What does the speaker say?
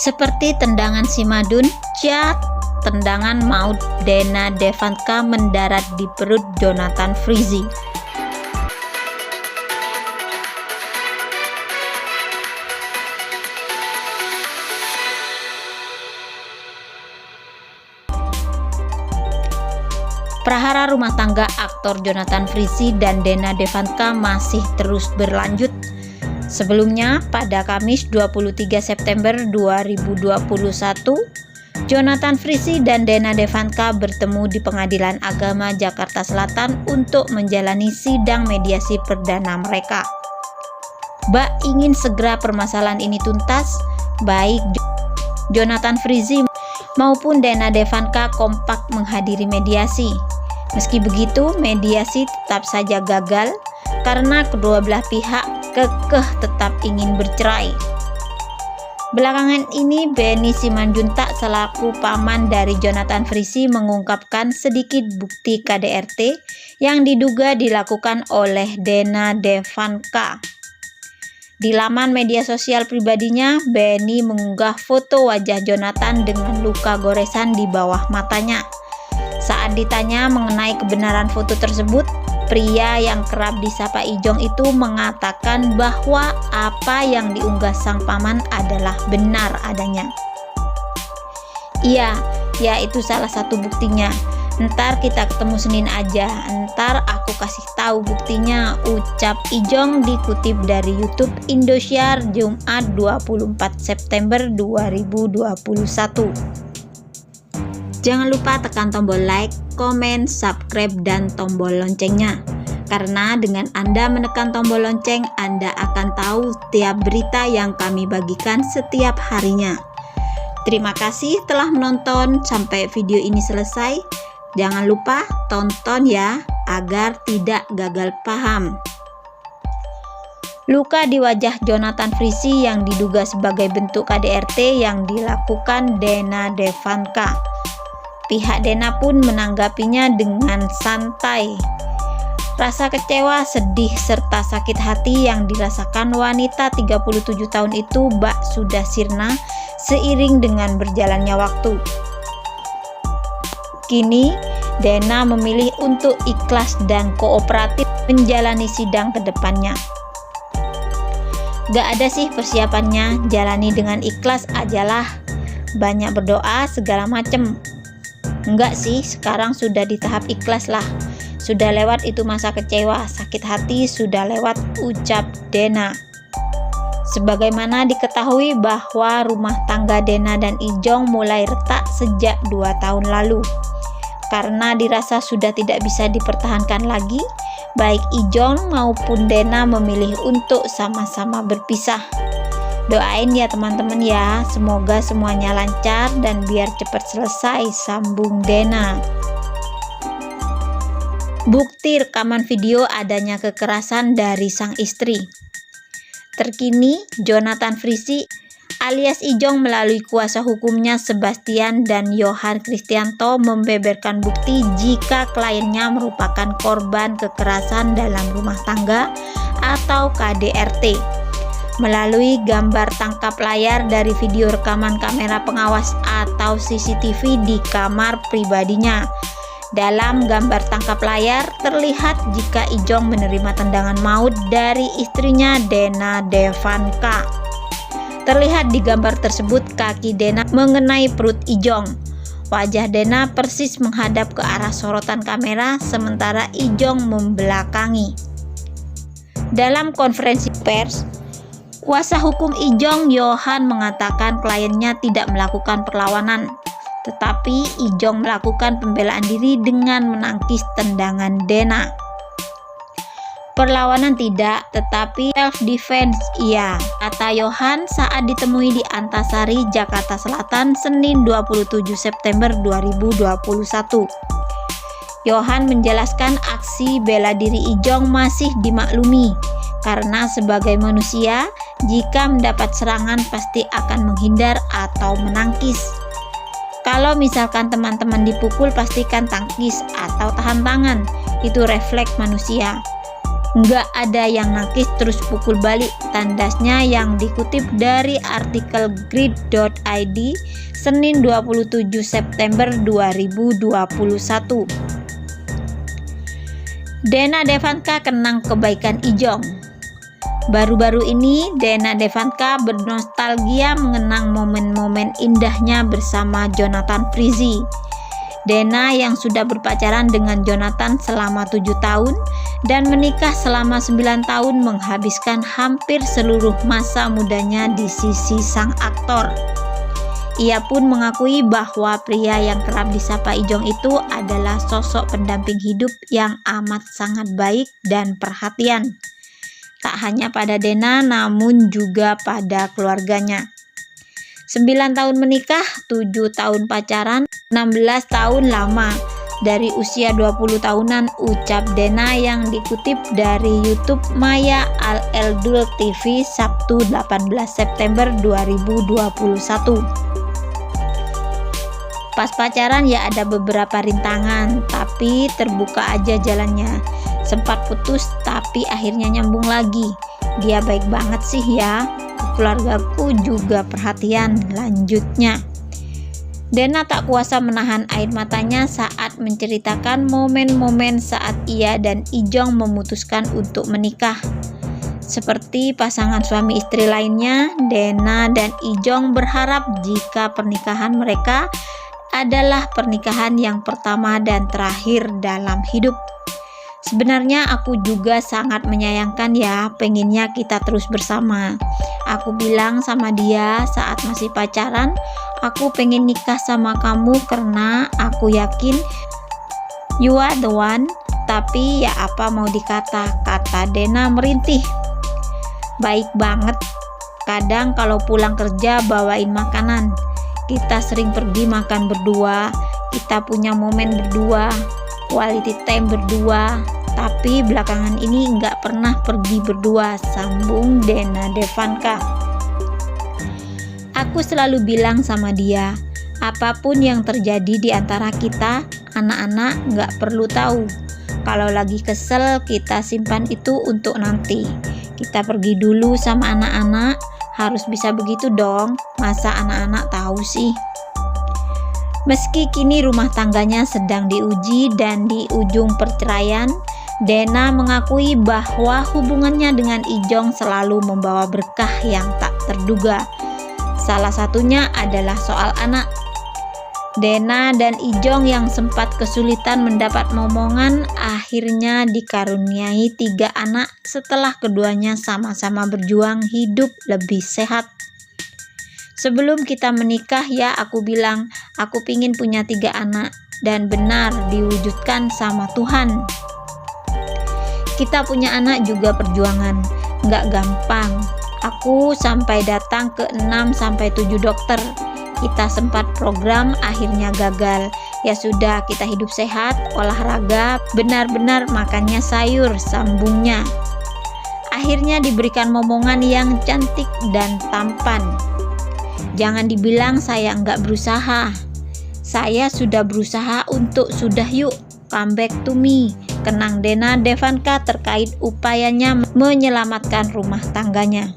Seperti tendangan si Madun, tendangan maut Dena Devanka mendarat di perut Jonathan Frizzy. Prahara rumah tangga aktor Jonathan Frizzy dan Dena Devanka masih terus berlanjut. Sebelumnya, pada Kamis 23 September 2021, Jonathan Frizzy dan Dena Devanka bertemu di Pengadilan Agama Jakarta Selatan untuk menjalani sidang mediasi perdana mereka. Ingin segera permasalahan ini tuntas, baik Jonathan Frizzy maupun Dena Devanka kompak menghadiri mediasi. Meski begitu, mediasi tetap saja gagal karena kedua belah pihak kekeh tetap ingin bercerai. Belakangan ini, Benny Simanjuntak selaku paman dari Jonathan Frizzy mengungkapkan sedikit bukti KDRT yang diduga dilakukan oleh Dena Devanka. Di laman media sosial pribadinya, Benny mengunggah foto wajah Jonathan dengan luka goresan di bawah matanya. Saat ditanya mengenai kebenaran foto tersebut, pria yang kerap disapa Ijong itu mengatakan bahwa apa yang diunggah sang paman adalah benar adanya. Iya, itu salah satu buktinya. Ntar kita ketemu Senin aja, ntar aku kasih tahu buktinya, ucap Ijong dikutip dari YouTube Indosiar Jumat 24 September 2021. Jangan lupa tekan tombol like, komen, subscribe, dan tombol loncengnya. Karena dengan Anda menekan tombol lonceng, Anda akan tahu setiap berita yang kami bagikan setiap harinya. Terima kasih telah menonton sampai video ini selesai. Jangan lupa tonton ya, agar tidak gagal paham. Luka di wajah Jonathan Frizzy yang diduga sebagai bentuk KDRT yang dilakukan Dena Devanka. Pihak Dena pun menanggapinya dengan santai. Rasa kecewa, sedih, serta sakit hati yang dirasakan wanita 37 tahun itu sudah sirna seiring dengan berjalannya waktu. Kini, Dena memilih untuk ikhlas dan kooperatif menjalani sidang ke depannya. Gak ada sih persiapannya, jalani dengan ikhlas ajalah. Banyak berdoa segala macem. Enggak sih, sekarang sudah di tahap ikhlas lah. Sudah lewat itu masa kecewa, sakit hati sudah lewat, ucap Dena. Sebagaimana diketahui bahwa rumah tangga Dena dan Ijong mulai retak sejak 2 tahun lalu. Karena dirasa sudah tidak bisa dipertahankan lagi, baik Ijong maupun Dena memilih untuk sama-sama berpisah. Doain ya teman-teman ya, semoga semuanya lancar dan biar cepat selesai, sambung Dena. Bukti rekaman video adanya kekerasan dari sang istri. Terkini, Jonathan Frizzy alias Ijong melalui kuasa hukumnya Sebastian dan Yohan Kristianto membeberkan bukti jika kliennya merupakan korban kekerasan dalam rumah tangga atau KDRT. Melalui gambar tangkap layar dari video rekaman kamera pengawas atau CCTV di kamar pribadinya. Dalam gambar tangkap layar terlihat jika Ijong menerima tendangan maut dari istrinya Dena Devanka. Terlihat di gambar tersebut kaki Dena mengenai perut Ijong. Wajah Dena persis menghadap ke arah sorotan kamera sementara Ijong membelakangi. Dalam konferensi pers, kuasa hukum Ijong Yohan mengatakan kliennya tidak melakukan perlawanan, tetapi Ijong melakukan pembelaan diri dengan menangkis tendangan Dena. Perlawanan tidak, tetapi self-defense iya, kata Yohan saat ditemui di Antasari, Jakarta Selatan, Senin 27 September 2021. Yohan menjelaskan aksi bela diri Ijong masih dimaklumi, karena sebagai manusia, jika mendapat serangan pasti akan menghindar atau menangkis. Kalau misalkan teman-teman dipukul pastikan tangkis atau tahan tangan, itu refleks manusia. Nggak ada yang nangkis terus pukul balik, tandasnya yang dikutip dari artikel grid.id Senin 27 September 2021. Dena Devanka kenang kebaikan Ijong. Baru-baru ini Dena Devanka bernostalgia mengenang momen-momen indahnya bersama Jonathan Frizzy. Dena yang sudah berpacaran dengan Jonathan selama 7 tahun dan menikah selama 9 tahun menghabiskan hampir seluruh masa mudanya di sisi sang aktor. Ia pun mengakui bahwa pria yang kerap disapa Ijong itu adalah sosok pendamping hidup yang amat sangat baik dan perhatian. Tak hanya pada Dena namun juga pada keluarganya. 9 tahun menikah, 7 tahun pacaran, 16 tahun lama. Dari usia 20 tahunan, ucap Dena yang dikutip dari YouTube Maya Al-Eldul TV Sabtu 18 September 2021. Pas pacaran ya ada beberapa rintangan, tapi terbuka aja jalannya. Sempat putus tapi akhirnya nyambung lagi. Dia baik banget sih ya. Keluargaku juga perhatian, lanjutnya. Dena tak kuasa menahan air matanya saat menceritakan momen-momen saat ia dan Ijong memutuskan untuk menikah. Seperti pasangan suami istri lainnya, Dena dan Ijong berharap jika pernikahan mereka adalah pernikahan yang pertama dan terakhir dalam hidup. Sebenarnya aku juga sangat menyayangkan ya, pengennya kita terus bersama. Aku bilang sama dia saat masih pacaran, aku pengen nikah sama kamu karena aku yakin you are the one. Tapi ya apa mau dikata, kata Dena merintih. Baik banget, kadang kalau pulang kerja bawain makanan. Kita sering pergi makan berdua, kita punya momen berdua, quality time berdua. Tapi belakangan ini nggak pernah pergi berdua, sambung Dena Devanka. Aku selalu bilang sama dia, apapun yang terjadi di antara kita, anak-anak nggak perlu tahu. Kalau lagi kesel, kita simpan itu untuk nanti. Kita pergi dulu sama anak-anak, harus bisa begitu dong, masa anak-anak tahu sih. Meski kini rumah tangganya sedang diuji dan di ujung perceraian, Dena mengakui bahwa hubungannya dengan Ijong selalu membawa berkah yang tak terduga. Salah satunya adalah soal anak. Dena dan Ijong yang sempat kesulitan mendapat momongan akhirnya dikaruniai 3 anak setelah keduanya sama-sama berjuang hidup lebih sehat. Sebelum kita menikah ya aku bilang, aku pingin punya 3 anak dan benar diwujudkan sama Tuhan. Kita punya anak juga perjuangan, nggak gampang. Aku sampai datang ke 6-7 dokter. Kita sempat program, akhirnya gagal. Ya sudah, kita hidup sehat, olahraga, benar-benar makannya sayur, sambungnya. Akhirnya diberikan momongan yang cantik dan tampan. Jangan dibilang saya nggak berusaha. Saya sudah berusaha untuk sudah yuk, come back to me. Kenang Dena Devanka terkait upayanya menyelamatkan rumah tangganya.